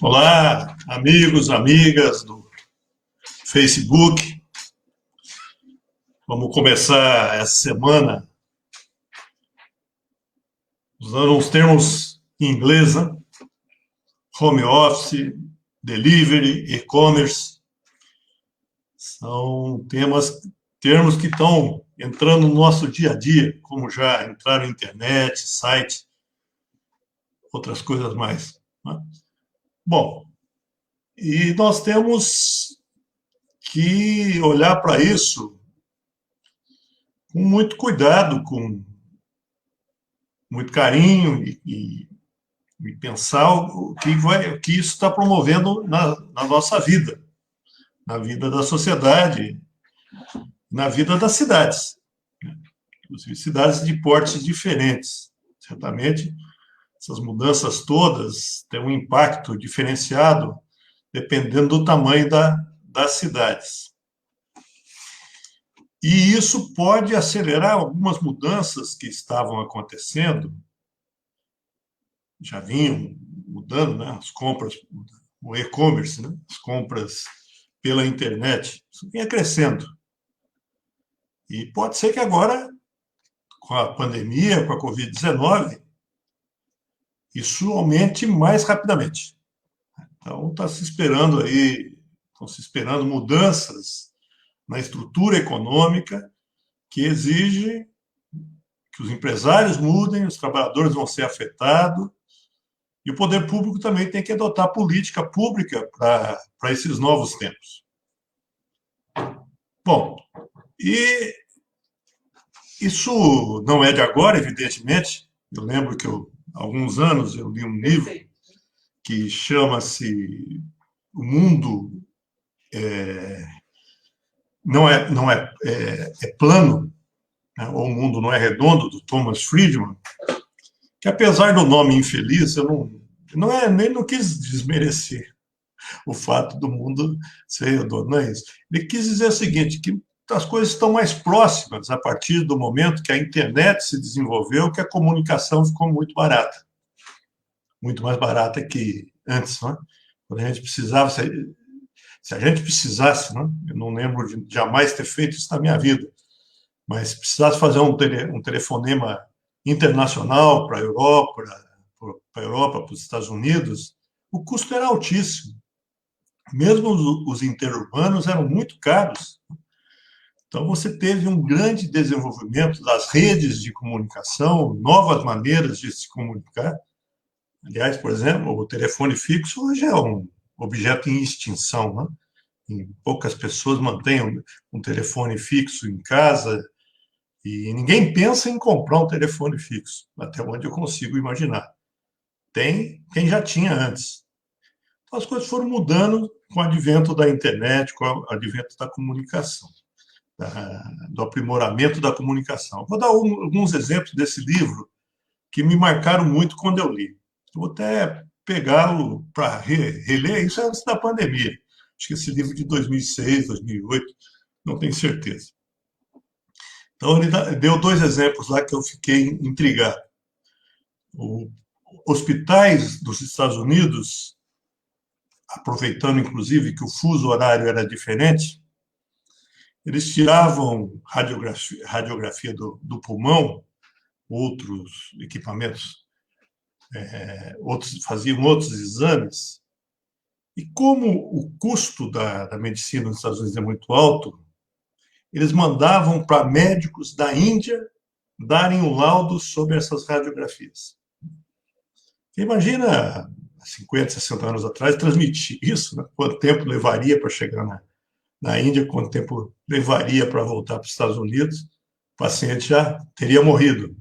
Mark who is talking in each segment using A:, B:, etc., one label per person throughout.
A: Olá, amigos, amigas do Facebook. Vamos começar essa semana usando uns termos em inglês, né? Home office, delivery, e-commerce. São termos que estão entrando no nosso dia a dia, como já entraram na internet, site, outras coisas mais, né? Bom, e nós temos que olhar para isso com muito cuidado, com muito carinho e pensar o que isso está promovendo na nossa vida, na vida da sociedade, na vida das cidades, inclusive cidades de portes diferentes. Certamente, essas mudanças todas têm um impacto diferenciado dependendo do tamanho das cidades. E isso pode acelerar algumas mudanças que estavam acontecendo, já vinham mudando, né? As compras, o e-commerce, né? As compras pela internet, isso vinha crescendo. E pode ser que agora, com a pandemia, com a Covid-19, isso aumente mais rapidamente. Então, estão se esperando mudanças na estrutura econômica que exige que os empresários mudem, os trabalhadores vão ser afetados, e o poder público também tem que adotar política pública para esses novos tempos. Bom, e isso não é de agora, evidentemente. Eu lembro que há alguns anos eu li um livro que chama-se O Mundo é Plano, né? Ou O Mundo Não é Redondo, do Thomas Friedman, que apesar do nome infeliz, eu não quis desmerecer o fato do mundo ser redondo, não é isso. Ele quis dizer o seguinte, que as coisas estão mais próximas a partir do momento que a internet se desenvolveu, que a comunicação ficou muito barata. Muito mais barata que antes, né? Quando a gente precisava, se a gente precisasse, né? Eu não lembro de jamais ter feito isso na minha vida, mas precisasse fazer um telefonema internacional para a Europa, para os Estados Unidos, o custo era altíssimo. Mesmo os interurbanos eram muito caros. Então, você teve um grande desenvolvimento das redes de comunicação, novas maneiras de se comunicar. Aliás, por exemplo, o telefone fixo hoje é um objeto em extinção, né? Poucas pessoas mantêm um telefone fixo em casa e ninguém pensa em comprar um telefone fixo, até onde eu consigo imaginar. Tem quem já tinha antes. Então, as coisas foram mudando com o advento da internet, com o advento da comunicação, do aprimoramento da comunicação. Vou dar alguns exemplos desse livro que me marcaram muito quando eu li. Eu vou até pegá-lo para reler, isso é antes da pandemia. Acho que esse livro de 2006, 2008, não tenho certeza. Então, ele deu dois exemplos lá que eu fiquei intrigado. Hospitais dos Estados Unidos, aproveitando, inclusive, que o fuso horário era diferente, eles tiravam radiografia do pulmão, outros equipamentos, faziam outros exames, e como o custo da medicina nos Estados Unidos é muito alto, eles mandavam para médicos da Índia darem o laudo sobre essas radiografias. Imagina, 50, 60 anos atrás, transmitir isso, né? Quanto tempo levaria para chegar na Índia, quanto tempo levaria para voltar para os Estados Unidos, o paciente já teria morrido,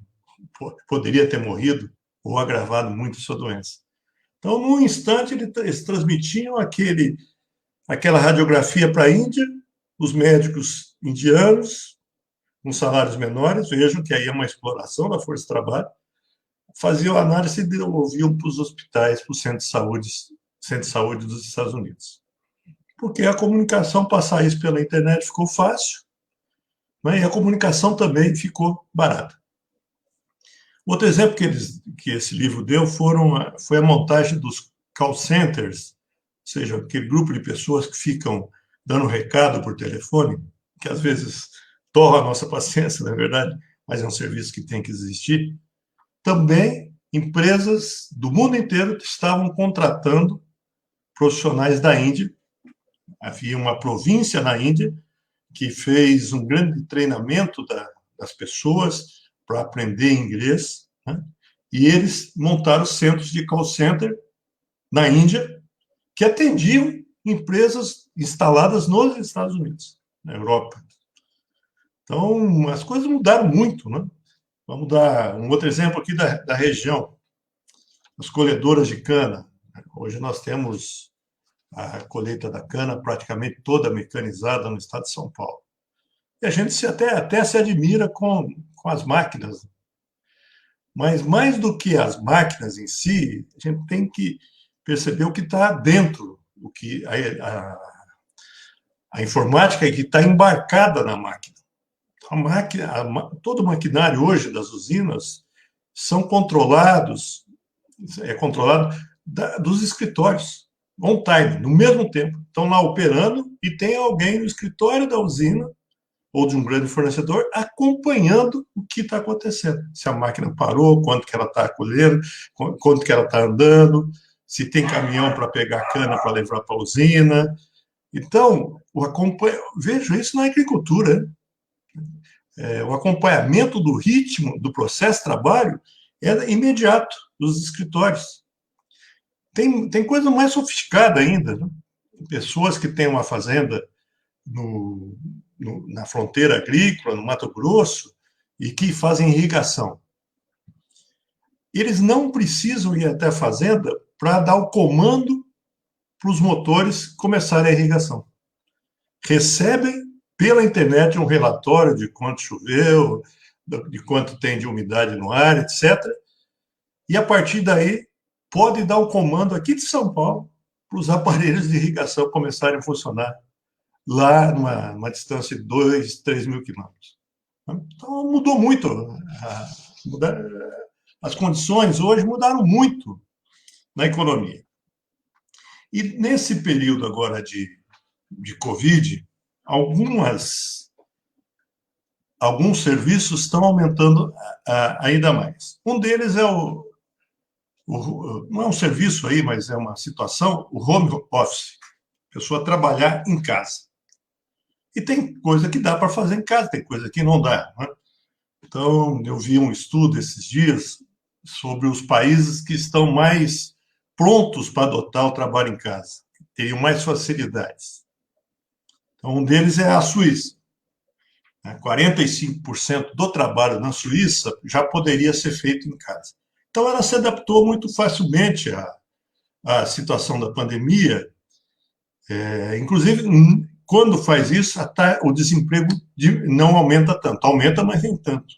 A: poderia ter morrido ou agravado muito a sua doença. Então, num instante, eles transmitiam aquela radiografia para a Índia os médicos indianos, com salários menores, vejam que aí é uma exploração da força de trabalho, faziam análise e devolviam para os hospitais, para o centro de saúde dos Estados Unidos. Porque a comunicação, passar isso pela internet ficou fácil, né? E a comunicação também ficou barata. Outro exemplo que esse livro deu foi a montagem dos call centers, ou seja, aquele grupo de pessoas que ficam dando recado por telefone, que às vezes torra a nossa paciência, na verdade, mas é um serviço que tem que existir. Também empresas do mundo inteiro estavam contratando profissionais da Índia. Havia uma província na Índia que fez um grande treinamento das pessoas para aprender inglês, né? E eles montaram centros de call center na Índia que atendiam empresas instaladas nos Estados Unidos, na Europa. Então, as coisas mudaram muito, né? Vamos dar um outro exemplo aqui da região, as colhedoras de cana. Hoje nós temos a colheita da cana praticamente toda mecanizada no estado de São Paulo. E a gente até se admira com as máquinas. Mas mais do que as máquinas em si, a gente tem que perceber o que está dentro, a informática que está embarcada na máquina. Todo o maquinário hoje das usinas são controlado dos escritórios, on-time, no mesmo tempo. Estão lá operando e tem alguém no escritório da usina ou de um grande fornecedor acompanhando o que está acontecendo. Se a máquina parou, quanto que ela está colhendo, quanto que ela está andando, se tem caminhão para pegar cana para levar para a usina. Então, vejo isso na agricultura, né? O acompanhamento do ritmo do processo de trabalho é imediato dos escritórios. Tem coisa mais sofisticada ainda, né? Pessoas que têm uma fazenda na fronteira agrícola, no Mato Grosso, e que fazem irrigação. Eles não precisam ir até a fazenda para dar o comando para os motores começarem a irrigação. Recebem pela internet um relatório de quanto choveu, de quanto tem de umidade no ar, etc. E, a partir daí, pode dar o comando aqui de São Paulo para os aparelhos de irrigação começarem a funcionar lá numa distância de 2, 3 mil quilômetros. Então, mudou muito. As condições hoje mudaram muito na economia. E nesse período agora de Covid, alguns serviços estão aumentando ainda mais. Um deles não é um serviço aí, mas é uma situação, o home office, a pessoa trabalhar em casa. E tem coisa que dá para fazer em casa, tem coisa que não dá, né? Então, eu vi um estudo esses dias sobre os países que estão mais prontos para adotar o trabalho em casa, que teriam mais facilidades. Então, um deles é a Suíça. 45% do trabalho na Suíça já poderia ser feito em casa. Então, ela se adaptou muito facilmente à situação da pandemia. Inclusive, quando faz isso, o desemprego não aumenta tanto. Aumenta, mas nem tanto.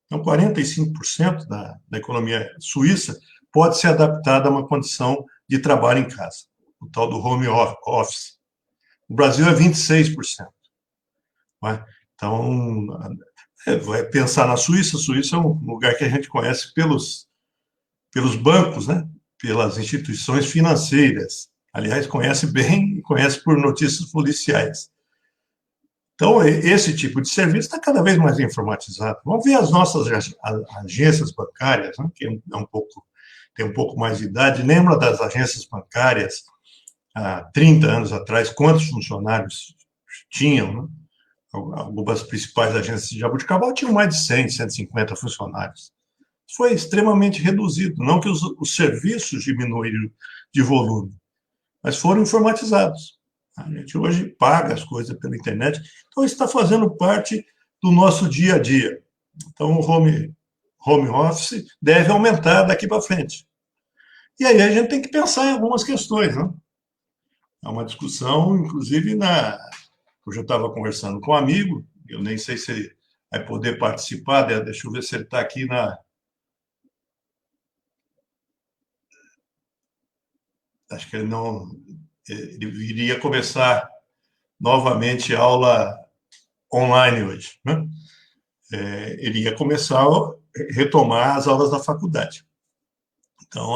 A: Então, 45% da economia suíça pode ser adaptada a uma condição de trabalho em casa, o tal do home office. O Brasil é 26%. Então, vai pensar na Suíça. A Suíça é um lugar que a gente conhece pelos bancos, né? Pelas instituições financeiras. Aliás, conhece bem e conhece por notícias policiais. Então, esse tipo de serviço está cada vez mais informatizado. Vamos ver as nossas agências bancárias, né? Que tem um pouco mais de idade. Lembra das agências bancárias há 30 anos atrás? Quantos funcionários tinham, né? Algumas principais agências de Jaboticabal tinham mais de 100, 150 funcionários. Foi extremamente reduzido. Não que os serviços diminuíram de volume, mas foram informatizados. A gente hoje paga as coisas pela internet. Então, isso está fazendo parte do nosso dia a dia. Então, o home office deve aumentar daqui para frente. E aí a gente tem que pensar em algumas questões, né? É uma discussão, inclusive, Hoje eu estava conversando com um amigo, eu nem sei se ele vai poder participar, deixa eu ver se ele está aqui na... Acho que ele não... Ele iria começar novamente a aula online hoje, né? Ele ia começar a retomar as aulas da faculdade. Então,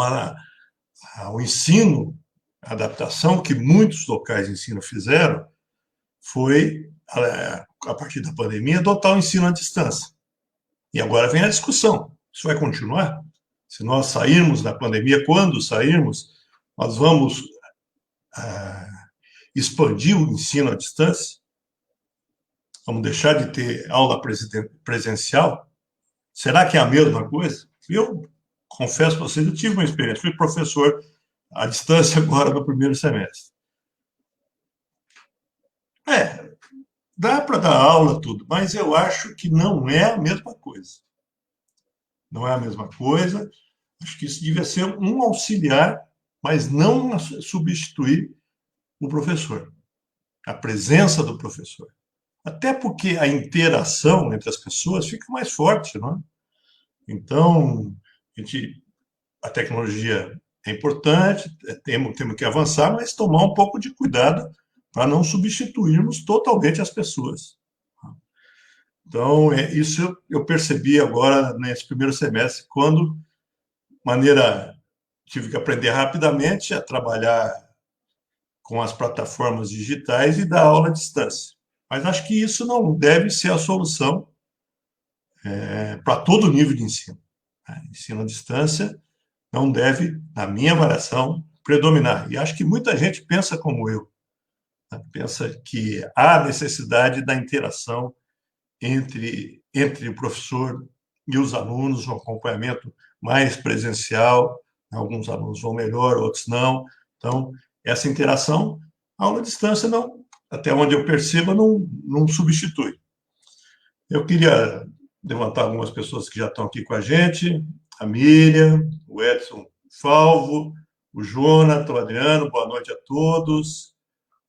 A: o ensino, a adaptação que muitos locais de ensino fizeram foi, a partir da pandemia, adotar o ensino à distância. E agora vem a discussão. Isso vai continuar? Se nós sairmos da pandemia, quando sairmos, nós vamos expandir o ensino à distância? Vamos deixar de ter aula presencial? Será que é a mesma coisa? Eu confesso para vocês, eu tive uma experiência, fui professor à distância agora no primeiro semestre. Dá para dar aula, tudo, mas eu acho que não é a mesma coisa. Não é a mesma coisa. Acho que isso devia ser um auxiliar, mas não substituir o professor, a presença do professor. Até porque a interação entre as pessoas fica mais forte, não é? Então, a tecnologia é importante, temos que avançar, mas tomar um pouco de cuidado para não substituirmos totalmente as pessoas. Então, isso eu percebi agora nesse primeiro semestre, quando tive que aprender rapidamente a trabalhar com as plataformas digitais e dar aula à distância. Mas acho que isso não deve ser a solução para todo nível de ensino. Ensino à distância não deve, na minha avaliação, predominar. E acho que muita gente pensa como eu. Pensa que há necessidade da interação entre o professor e os alunos, um acompanhamento mais presencial. Alguns alunos vão melhor, outros não. Então, essa interação, a aula à distância, não, até onde eu percebo, não substitui. Eu queria levantar algumas pessoas que já estão aqui com a gente, a Miriam, o Edson Falvo, o Jonathan, o Adriano, boa noite a todos.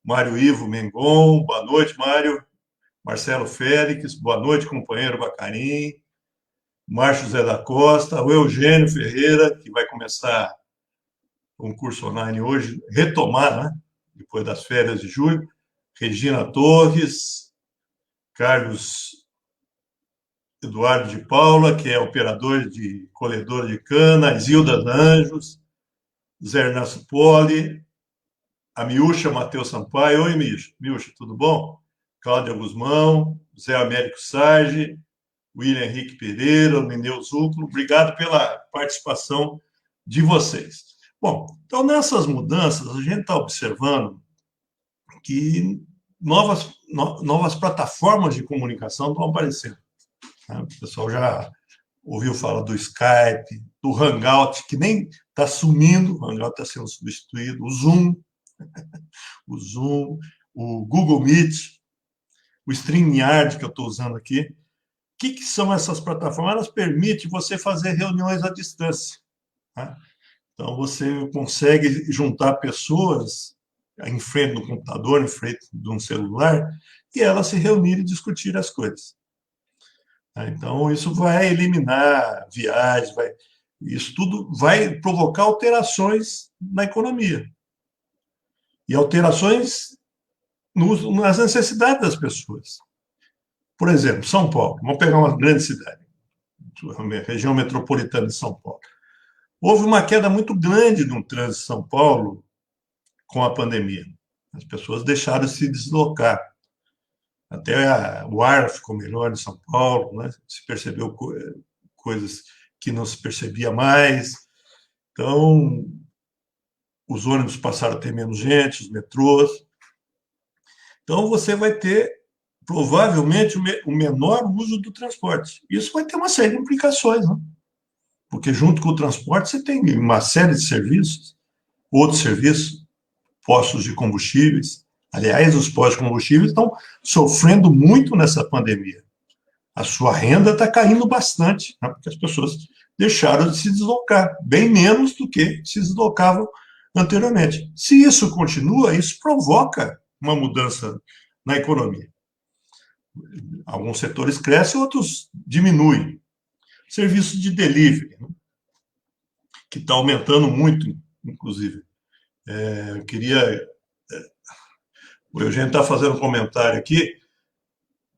A: Mário Ivo Mengon, boa noite, Mário. Marcelo Félix, boa noite, companheiro Bacarim. Márcio José da Costa, o Eugênio Ferreira, que vai começar um curso online hoje, retomar, né? Depois das férias de julho. Regina Torres, Carlos Eduardo de Paula, que é operador de colhedora de cana, Isilda Anjos, Zé Ernesto Poli, a Miúcha Matheus Sampaio. Oi, Miúcha, tudo bom? Cláudia Guzmão, Zé Américo Sarge, William Henrique Pereira, Neneu Zúculo, obrigado pela participação de vocês. Bom, então nessas mudanças, a gente está observando que novas plataformas de comunicação estão aparecendo. O pessoal já ouviu falar do Skype, do Hangout, que nem está sumindo, o Hangout está sendo substituído, o Google Meet, o StreamYard, que eu estou usando aqui. O que são essas plataformas? Elas permitem você fazer reuniões à distância. Tá? Então, você consegue juntar pessoas em frente do computador, em frente de um celular, e elas se reunirem e discutir as coisas. Então, isso vai eliminar viagens, isso tudo vai provocar alterações na economia. E alterações nas necessidades das pessoas. Por exemplo, São Paulo, vamos pegar uma grande cidade, a região metropolitana de São Paulo. Houve uma queda muito grande no trânsito de São Paulo com a pandemia. As pessoas deixaram de se deslocar. Até o ar ficou melhor em São Paulo, né? Se percebeu coisas que não se percebia mais. Então, os ônibus passaram a ter menos gente, os metrôs. Então, você vai ter, provavelmente, o menor uso do transporte. Isso vai ter uma série de implicações, né? Porque, junto com o transporte, você tem uma série de serviços, outros serviços, postos de combustíveis. Aliás, os postos de combustíveis estão sofrendo muito nessa pandemia. A sua renda está caindo bastante, né? Porque as pessoas deixaram de se deslocar, bem menos do que se deslocavam anteriormente. Se isso continua, isso provoca uma mudança na economia. Alguns setores crescem, outros diminuem. Serviços de delivery, né, que está aumentando muito, inclusive. Eu queria... O Eugênio está fazendo um comentário aqui.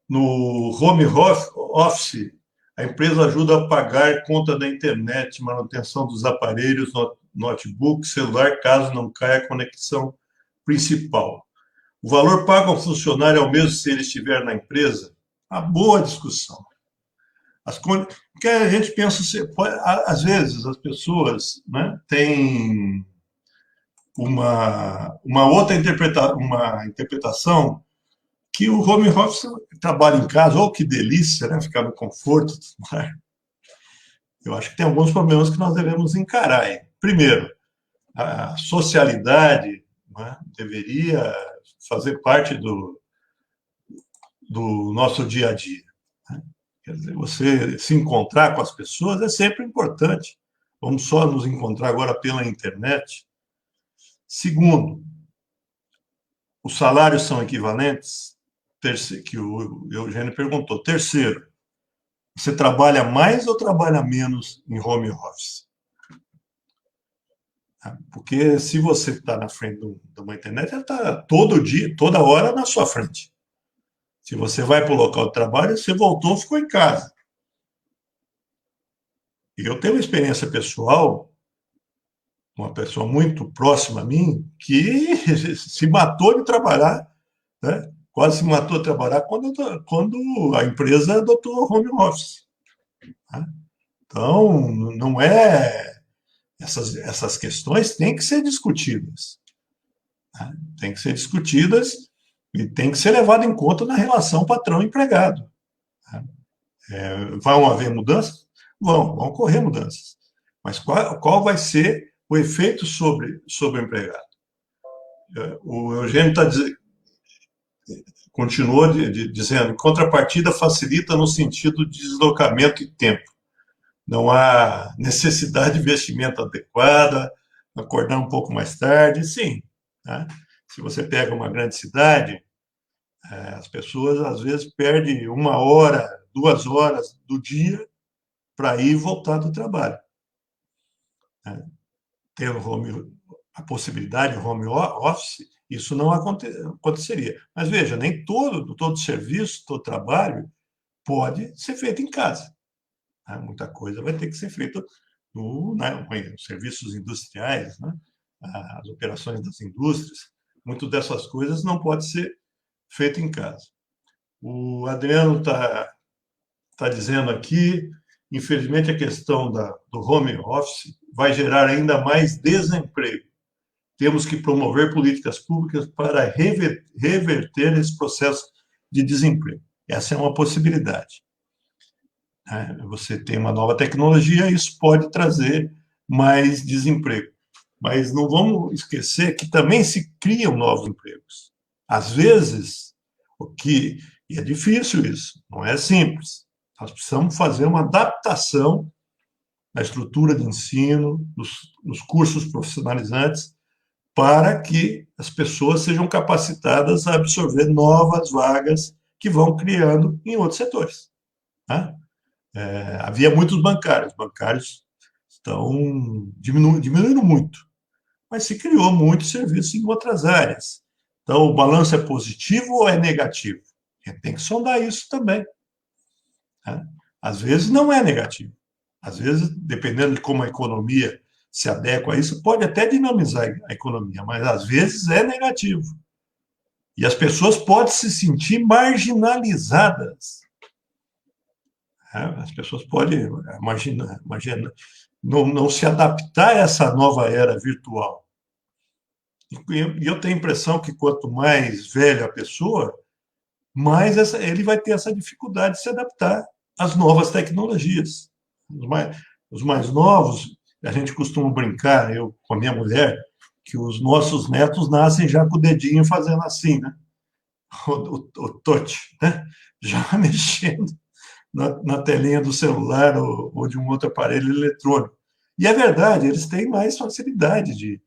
A: No home office, a empresa ajuda a pagar conta da internet, manutenção dos aparelhos, notebook, celular, caso não caia a conexão principal. O valor pago ao funcionário é o mesmo se ele estiver na empresa? Uma boa discussão. Porque a gente pensa, às vezes as pessoas, né, têm uma outra interpretação que o home office trabalha em casa, ou que delícia, né, ficar no conforto. Eu acho que tem alguns problemas que nós devemos encarar. Hein? Primeiro, a socialidade, né, deveria fazer parte do nosso dia a dia. Né? Quer dizer, você se encontrar com as pessoas é sempre importante. Vamos só nos encontrar agora pela internet. Segundo, os salários são equivalentes? Que o Eugênio perguntou. Terceiro, você trabalha mais ou trabalha menos em home office? Porque se você está na frente de uma internet, ela está todo dia, toda hora na sua frente. Se você vai para o local de trabalho, você voltou, ficou em casa. E eu tenho uma experiência pessoal, uma pessoa muito próxima a mim, que se matou de trabalhar, né? Quase se matou de trabalhar quando a empresa adotou o home office. Né? Então, não é... Essas questões têm que ser discutidas. Né? Tem que ser discutidas e tem que ser levado em conta na relação patrão-empregado. Né? Vão haver mudanças? Vão ocorrer mudanças. Mas qual vai ser o efeito sobre o empregado? O Eugênio continuou dizendo, em contrapartida, facilita no sentido de deslocamento e tempo. Não há necessidade de vestimenta adequada, acordar um pouco mais tarde, sim. Né? Se você pega uma grande cidade, as pessoas, às vezes, perdem 1 hora, 2 horas do dia para ir e voltar do trabalho. Né? Ter a possibilidade de home office, isso não aconteceria. Mas, veja, nem todo serviço, todo trabalho pode ser feito em casa. Né? Muita coisa vai ter que ser feita nos serviços industriais, né? As operações das indústrias. Muitas dessas coisas não pode ser feito em casa. O Adriano está dizendo aqui, infelizmente, a questão do home office vai gerar ainda mais desemprego. Temos que promover políticas públicas para reverter esse processo de desemprego. Essa é uma possibilidade. Você tem uma nova tecnologia, isso pode trazer mais desemprego. Mas não vamos esquecer que também se criam novos empregos. Às vezes, e é difícil isso, não é simples. Nós precisamos fazer uma adaptação na estrutura de ensino, nos cursos profissionalizantes, para que as pessoas sejam capacitadas a absorver novas vagas que vão criando em outros setores. Né? Havia muitos bancários. Os bancários estão diminuindo muito. Mas se criou muito serviço em outras áreas. Então, o balanço é positivo ou é negativo? A gente tem que sondar isso também. Né? Às vezes não é negativo. Às vezes, dependendo de como a economia se adequa a isso, pode até dinamizar a economia, mas às vezes é negativo. E as pessoas podem se sentir marginalizadas. As pessoas podem não se adaptar a essa nova era virtual. E eu tenho a impressão que quanto mais velha a pessoa, mais ele vai ter essa dificuldade de se adaptar às novas tecnologias. Os mais novos, a gente costuma brincar, eu com a minha mulher, que os nossos netos nascem já com o dedinho fazendo assim, né? O touch, né? Já mexendo na telinha do celular ou de um outro aparelho eletrônico. E é verdade, eles têm mais facilidade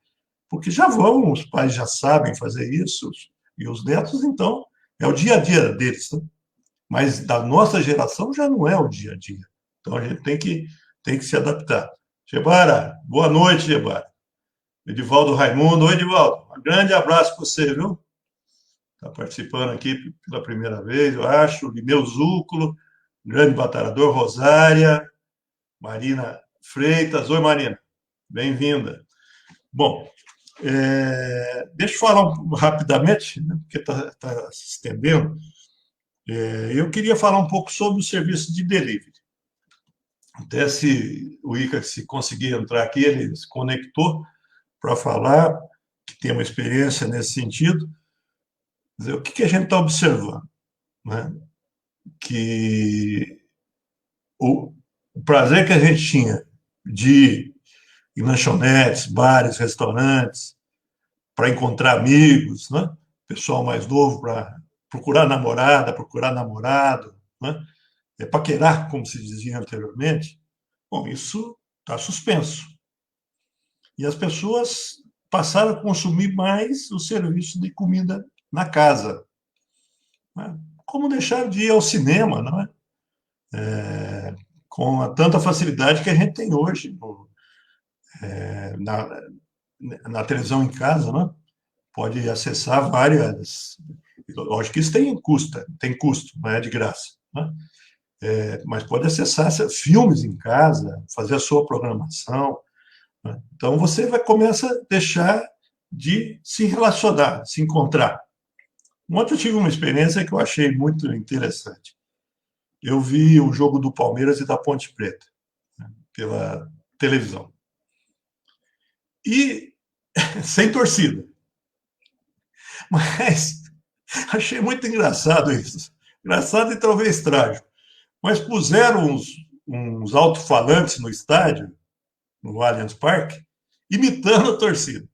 A: porque os pais já sabem fazer isso, e os netos, então, É o dia a dia deles, né? Mas da nossa geração já não é o dia a dia. Então a gente tem que se adaptar. Gebara, boa noite, Gebara. Edivaldo Raimundo. Oi, Edivaldo. Um grande abraço para você, viu? Está participando aqui pela primeira vez, eu acho. Limeu Zúculo, grande batalhador. Rosária, Marina Freitas. Oi, Marina. Bem-vinda. Bom, deixa eu falar rapidamente, né, porque está se estendendo. Eu queria falar um pouco sobre o serviço de delivery. Até se o Ica, se conseguir entrar aqui, ele se conectou para falar, que tem uma experiência nesse sentido. Quer dizer, o que a gente está observando? Né? Que o prazer que a gente tinha de ir em lanchonetes, bares, restaurantes, para encontrar amigos, né? Pessoal mais novo para procurar namorada, procurar namorado, né? Paquerar, como se dizia anteriormente. Bom, isso está suspenso. E as pessoas passaram a consumir mais o serviço de comida na casa. Né? Como deixar de ir ao cinema, não é? Com tanta facilidade que a gente tem hoje na, na televisão em casa, né? Pode acessar várias. Lógico que isso tem custo, não é de graça. Né? Mas pode acessar filmes em casa, fazer a sua programação. Né? Então você começa a deixar de se relacionar, se encontrar. Ontem eu tive uma experiência que eu achei muito interessante. Eu vi o jogo do Palmeiras e da Ponte Preta, né, pela televisão. E sem torcida. Mas achei muito engraçado isso. Engraçado e talvez trágico. Mas puseram uns alto-falantes no estádio, no Allianz Parque, imitando a torcida.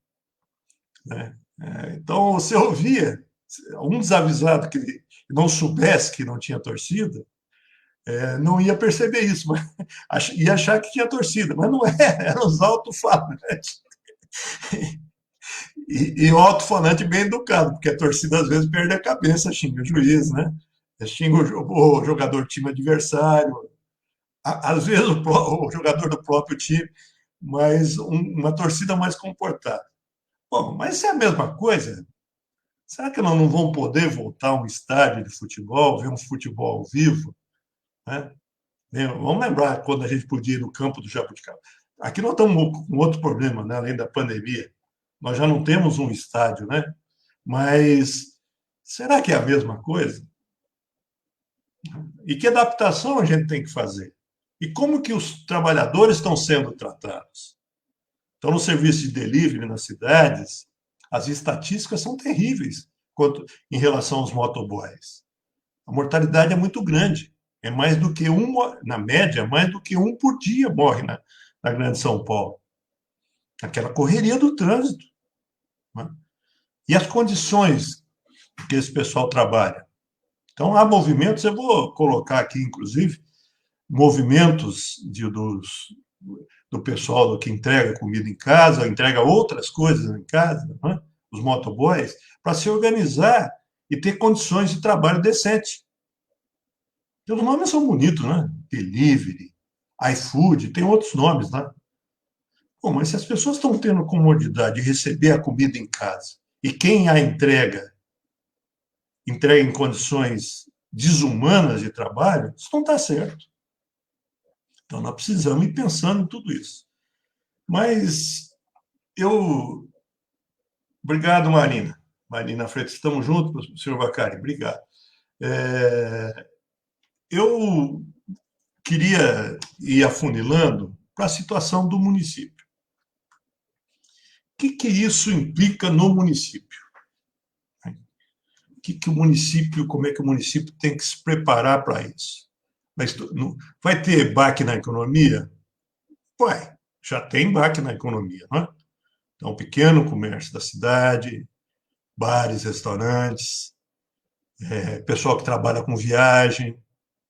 A: Né? Então, você ouvia um desavisado que não soubesse que não tinha torcida, não ia perceber isso, mas ia achar que tinha torcida, mas não era, eram os alto-falantes. E o alto-falante bem educado, porque a torcida às vezes perde a cabeça, xinga o juiz, né? Xinga o jogador do time adversário, às vezes o jogador do próprio time, mas uma torcida mais comportada. Bom, mas se é a mesma coisa, será que nós não vamos poder voltar a um estádio de futebol, ver um futebol ao vivo? Né? Vamos lembrar quando a gente podia ir no campo do Jabuticaba. Aqui nós estamos com outro problema, né? Além da pandemia. Nós já não temos um estádio, né? Mas será que é a mesma coisa? E que adaptação a gente tem que fazer? E como que os trabalhadores estão sendo tratados? Então, no serviço de delivery nas cidades, as estatísticas são terríveis em relação aos motoboys. A mortalidade é muito grande. É mais do que na média, mais do que um por dia morre na Grande São Paulo. Aquela correria do trânsito. Né? E as condições que esse pessoal trabalha. Então, há movimentos, eu vou colocar aqui, inclusive, movimentos do pessoal que entrega comida em casa, entrega outras coisas em casa, né? Os motoboys, para se organizar e ter condições de trabalho decente. Os nomes são bonitos, né? Delivery, iFood, tem outros nomes, né? Bom, mas se as pessoas estão tendo comodidade de receber a comida em casa e quem a entrega em condições desumanas de trabalho, isso não está certo. Então, nós precisamos ir pensando em tudo isso. Mas eu. Obrigado, Marina. Marina Freitas, estamos juntos, senhor Vacari, obrigado. Eu queria ir afunilando para a situação do município. O que isso implica no município? O município, como é que o município tem que se preparar para isso? Vai ter baque na economia? Vai, já tem baque na economia, não é? Então, pequeno comércio da cidade, bares, restaurantes, pessoal que trabalha com viagem,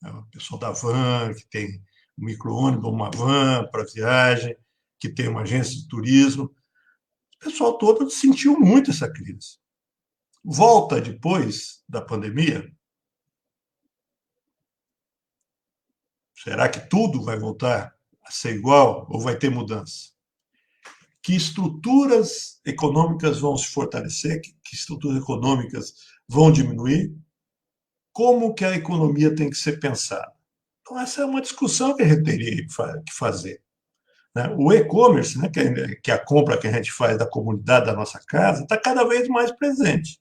A: o pessoal da van, que tem um micro-ônibus, uma van para viagem, que tem uma agência de turismo. O pessoal todo sentiu muito essa crise. Volta depois da pandemia? Será que tudo vai voltar a ser igual ou vai ter mudança? Que estruturas econômicas vão se fortalecer? Que estruturas econômicas vão diminuir? Como que a economia tem que ser pensada? Então, essa é uma discussão que a gente teria que fazer. Né? O e-commerce, né, que é a compra que a gente faz da comunidade da nossa casa, está cada vez mais presente.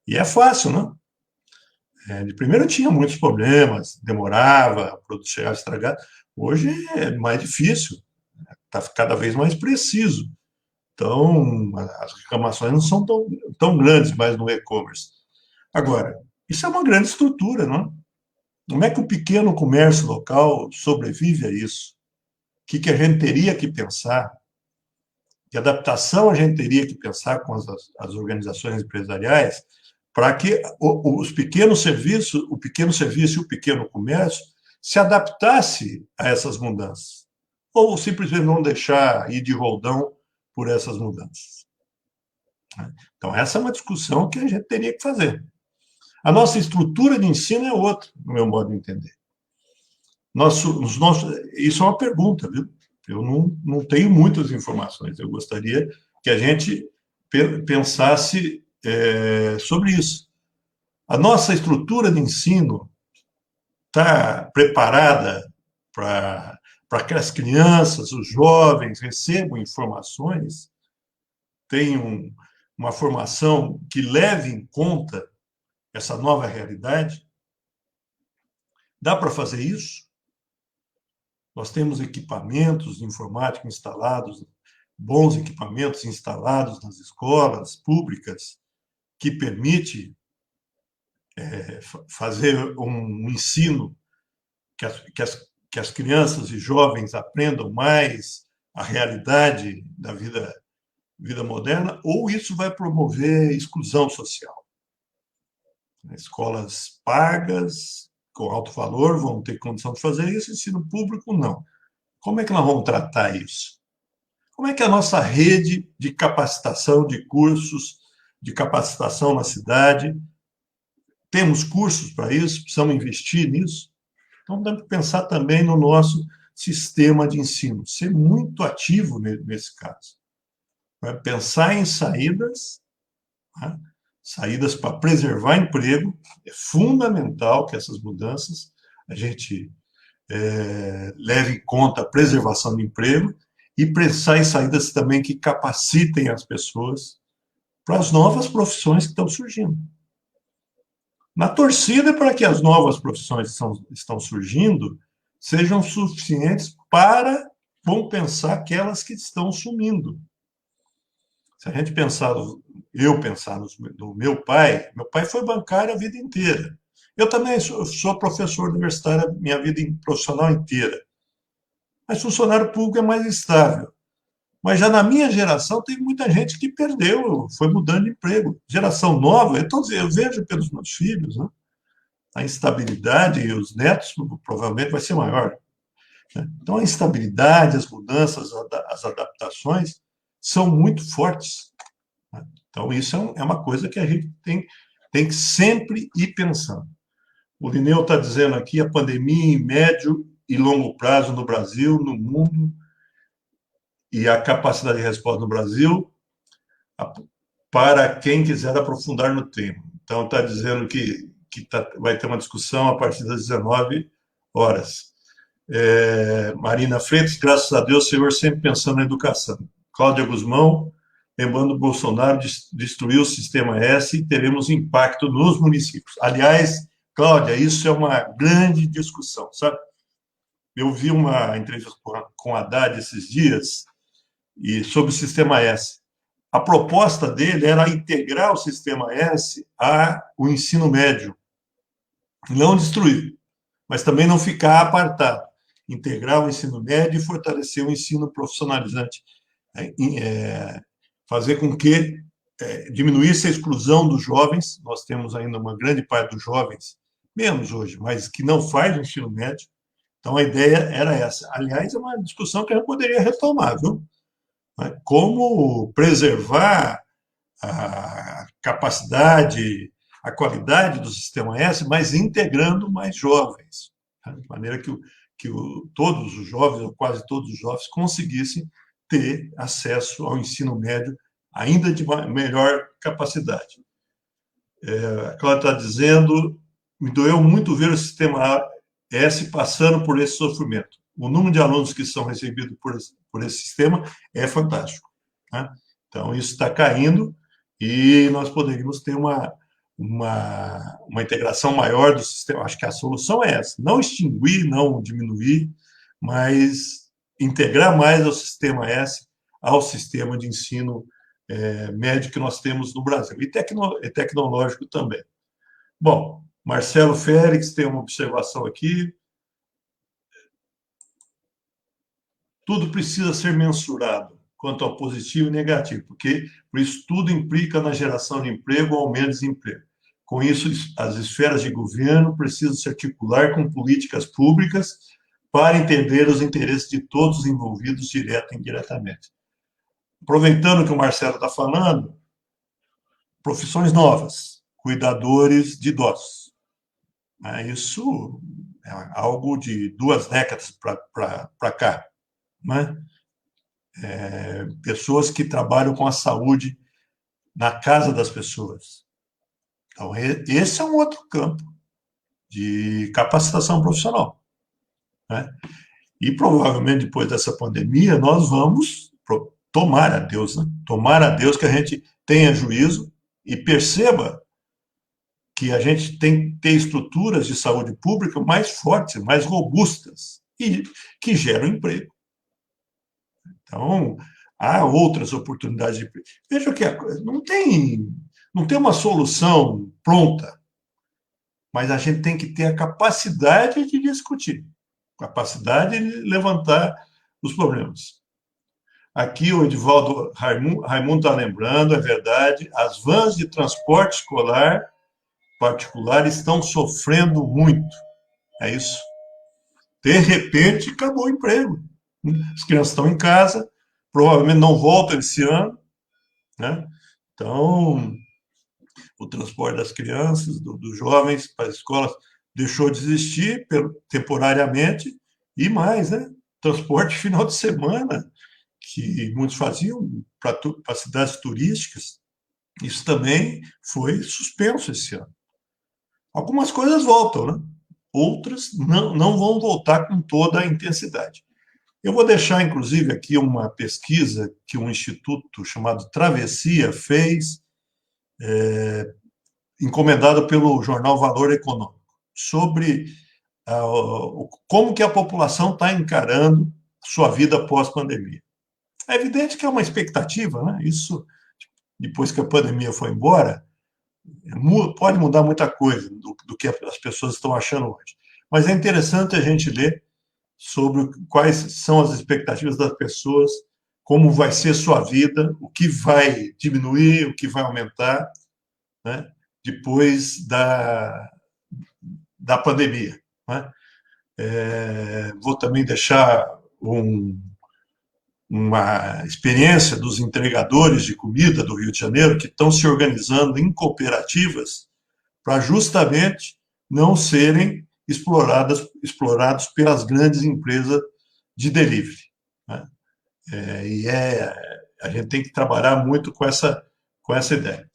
A: E é fácil, né? De primeiro tinha muitos problemas, demorava, o produto chegava estragado. Hoje é mais difícil, está cada vez mais preciso. Então, as reclamações não são tão grandes mais no e-commerce. Agora, isso é uma grande estrutura, não é? Como é que o pequeno comércio local sobrevive a isso? O que a gente teria que pensar? Que adaptação a gente teria que pensar com as organizações empresariais para que os pequenos serviços, o pequeno serviço e o pequeno comércio se adaptasse a essas mudanças? Ou simplesmente não deixar ir de roldão por essas mudanças? Então, essa é uma discussão que a gente teria que fazer. A nossa estrutura de ensino é outra, no meu modo de entender. Isso é uma pergunta, viu? Eu não tenho muitas informações. Eu gostaria que a gente pensasse sobre isso. A nossa estrutura de ensino está preparada para que as crianças, os jovens recebam informações, tenham uma formação que leve em conta essa nova realidade? Dá para fazer isso? Nós temos equipamentos de informática instalados, bons equipamentos instalados nas escolas públicas, que permite fazer um ensino que as crianças e jovens aprendam mais a realidade da vida moderna, ou isso vai promover exclusão social? Escolas pagas, com alto valor, vão ter condição de fazer isso, ensino público, não. Como é que nós vamos tratar isso? Como é que é a nossa rede de capacitação, de cursos, de capacitação na cidade? Temos cursos para isso? Precisamos investir nisso? Então, temos que pensar também no nosso sistema de ensino, ser muito ativo nesse caso. Pensar em saídas, né? Saídas para preservar emprego. É fundamental que essas mudanças a gente leve em conta a preservação de emprego e pensar em saídas também que capacitem as pessoas para as novas profissões que estão surgindo. Na torcida para que as novas profissões que estão surgindo sejam suficientes para compensar aquelas que estão sumindo. Se a gente pensar, eu pensar no meu pai foi bancário a vida inteira. Eu também sou professor universitário minha vida profissional inteira. Mas funcionário público é mais estável. Mas já na minha geração teve muita gente que perdeu, foi mudando de emprego. Geração nova, eu vejo pelos meus filhos, né? A instabilidade e os netos provavelmente vai ser maior. Né? Então a instabilidade, as mudanças, as adaptações são muito fortes. Né? Então isso é uma coisa que a gente tem que sempre ir pensando. O Lineu está dizendo aqui a pandemia em médio e longo prazo no Brasil, no mundo, e a capacidade de resposta no Brasil, para quem quiser aprofundar no tema. Então, está dizendo que vai ter uma discussão a partir das 19 horas. Marina Freitas, graças a Deus, Senhor, sempre pensando na educação. Cláudia Guzmão, lembrando, Bolsonaro destruiu o sistema S e teremos impacto nos municípios. Aliás, Cláudia, isso é uma grande discussão, sabe? Eu vi uma entrevista com a Haddad esses dias sobre o sistema S. A proposta dele era integrar o sistema S ao ensino médio, não destruir, mas também não ficar apartado. Integrar o ensino médio e fortalecer o ensino profissionalizante. Fazer com que diminuísse a exclusão dos jovens. Nós temos ainda uma grande parte dos jovens, menos hoje, mas que não faz o ensino médio. Então, a ideia era essa. Aliás, é uma discussão que a gente poderia retomar, viu? Como preservar a capacidade, a qualidade do sistema S, mas integrando mais jovens, tá? De maneira que todos os jovens, ou quase todos os jovens, conseguissem ter acesso ao ensino médio ainda de melhor capacidade. A Cláudia está dizendo, me doeu muito ver o sistema S passando por esse sofrimento. O número de alunos que são recebidos por esse sistema é fantástico, né? Então, isso está caindo e nós poderíamos ter uma integração maior do sistema. Acho que a solução é essa, não extinguir, não diminuir, mas integrar mais o sistema S ao sistema de ensino médio que nós temos no Brasil, e tecnológico também. Bom, Marcelo Félix tem uma observação aqui. Tudo precisa ser mensurado quanto ao positivo e negativo, porque por isso tudo implica na geração de emprego ou aumento de desemprego. Com isso, as esferas de governo precisam se articular com políticas públicas para entender os interesses de todos os envolvidos, direto e indiretamente. Aproveitando que o Marcelo está falando, profissões novas, cuidadores de idosos. Isso é algo de 2 décadas para cá, né? Pessoas que trabalham com a saúde na casa das pessoas. Então, esse é um outro campo de capacitação profissional, né? E provavelmente depois dessa pandemia nós vamos, tomar a Deus, né? Tomar a Deus que a gente tenha juízo e perceba que a gente tem que ter estruturas de saúde pública mais fortes, mais robustas e que geram emprego. Então, há outras oportunidades de emprego. Veja que não tem uma solução pronta, mas a gente tem que ter a capacidade de discutir, capacidade de levantar os problemas. Aqui o Edivaldo Raimundo está lembrando, é verdade, as vans de transporte escolar particular estão sofrendo muito. É isso. De repente, acabou o emprego. As crianças estão em casa, provavelmente não voltam esse ano, né? Então, o transporte das crianças, dos jovens para as escolas deixou de existir temporariamente, e mais, né? Transporte final de semana, que muitos faziam para cidades turísticas, isso também foi suspenso esse ano. Algumas coisas voltam, né? Outras não vão voltar com toda a intensidade. Eu vou deixar, inclusive, aqui uma pesquisa que um instituto chamado Travessia fez, encomendado pelo jornal Valor Econômico, sobre como que a população está encarando sua vida pós-pandemia. É evidente que é uma expectativa, né? Isso, depois que a pandemia foi embora, pode mudar muita coisa do que as pessoas estão achando hoje. Mas é interessante a gente ler sobre quais são as expectativas das pessoas, como vai ser sua vida, o que vai diminuir, o que vai aumentar, né, depois da pandemia, né? Vou também deixar uma experiência dos entregadores de comida do Rio de Janeiro, que estão se organizando em cooperativas para justamente não serem explorados pelas grandes empresas de delivery, né? A gente tem que trabalhar muito com essa ideia.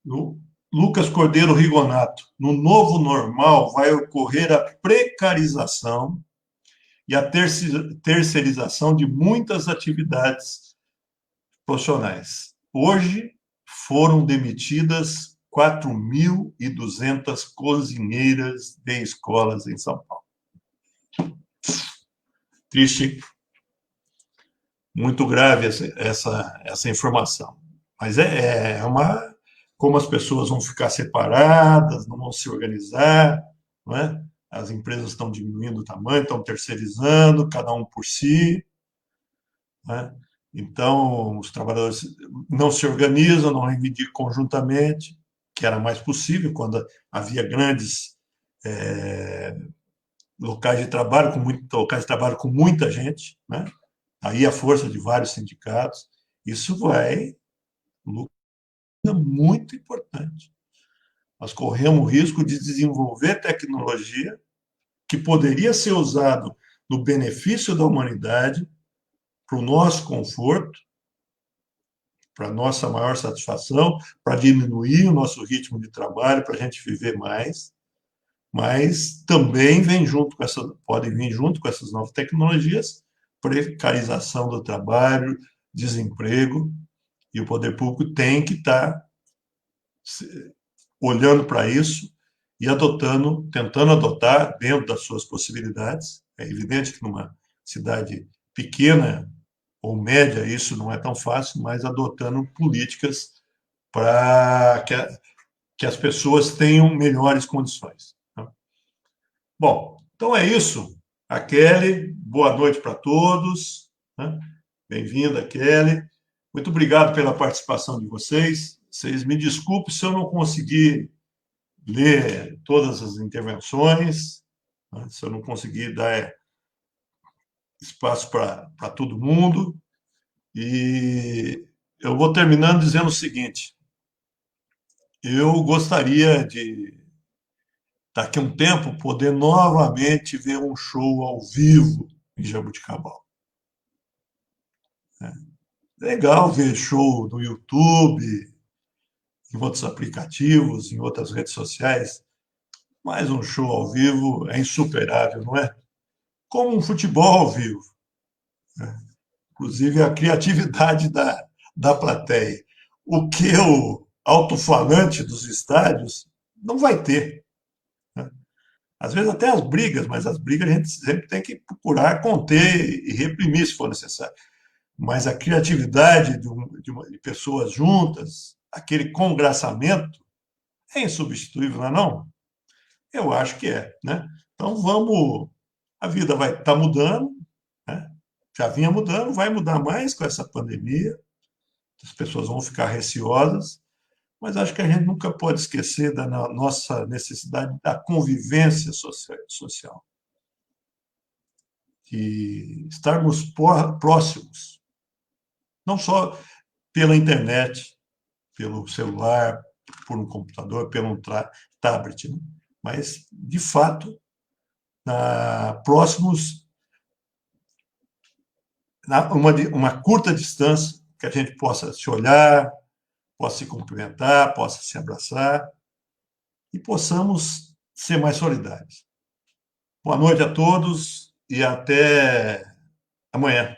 A: O Lucas Cordeiro Rigonato, no novo normal vai ocorrer a precarização e a terceirização de muitas atividades profissionais. Hoje foram demitidas 4.200 cozinheiras de escolas em São Paulo. Triste, muito grave essa informação. Mas como as pessoas vão ficar separadas, não vão se organizar, não é? As empresas estão diminuindo o tamanho, estão terceirizando, cada um por si, né? Então, os trabalhadores não se organizam, não reivindicam conjuntamente, que era mais possível quando havia grandes locais de trabalho com muita gente, né? Aí a força de vários sindicatos, isso vai muito importante. Nós corremos o risco de desenvolver tecnologia que poderia ser usado no benefício da humanidade, para o nosso conforto, para a nossa maior satisfação, para diminuir o nosso ritmo de trabalho, para a gente viver mais, mas também vem junto com pode vir junto com essas novas tecnologias, precarização do trabalho, desemprego, e o poder público tem que estar olhando para isso e adotando, tentando adotar dentro das suas possibilidades. É evidente que numa cidade pequena ou média isso não é tão fácil, mas adotando políticas para que as pessoas tenham melhores condições. Tá? Bom, então é isso. A Kelly, boa noite para todos. Né? Bem-vinda, Kelly. Muito obrigado pela participação de vocês. Vocês me desculpem se eu não conseguir ler todas as intervenções, né? Se eu não conseguir dar espaço para todo mundo. E eu vou terminando dizendo o seguinte: eu gostaria de, daqui a um tempo, poder novamente ver um show ao vivo em Jaboticabal. Legal ver show no YouTube, em outros aplicativos, em outras redes sociais, mas um show ao vivo é insuperável, não é? Como um futebol ao vivo. Inclusive a criatividade da plateia. O que o alto-falante dos estádios não vai ter. Né? Às vezes até as brigas, mas as brigas a gente sempre tem que procurar conter e reprimir se for necessário. Mas a criatividade de pessoas juntas, aquele congraçamento, é insubstituível, não é não? Eu acho que é. Né? Então vamos. A vida vai estar mudando, né? Já vinha mudando, vai mudar mais com essa pandemia, as pessoas vão ficar receosas, mas acho que a gente nunca pode esquecer da nossa necessidade da convivência social. De estarmos próximos, não só pela internet, pelo celular, por um computador, pelo um tablet, né? Mas, de fato, próximos, uma curta distância, que a gente possa se olhar, possa se cumprimentar, possa se abraçar e possamos ser mais solidários. Boa noite a todos e até amanhã.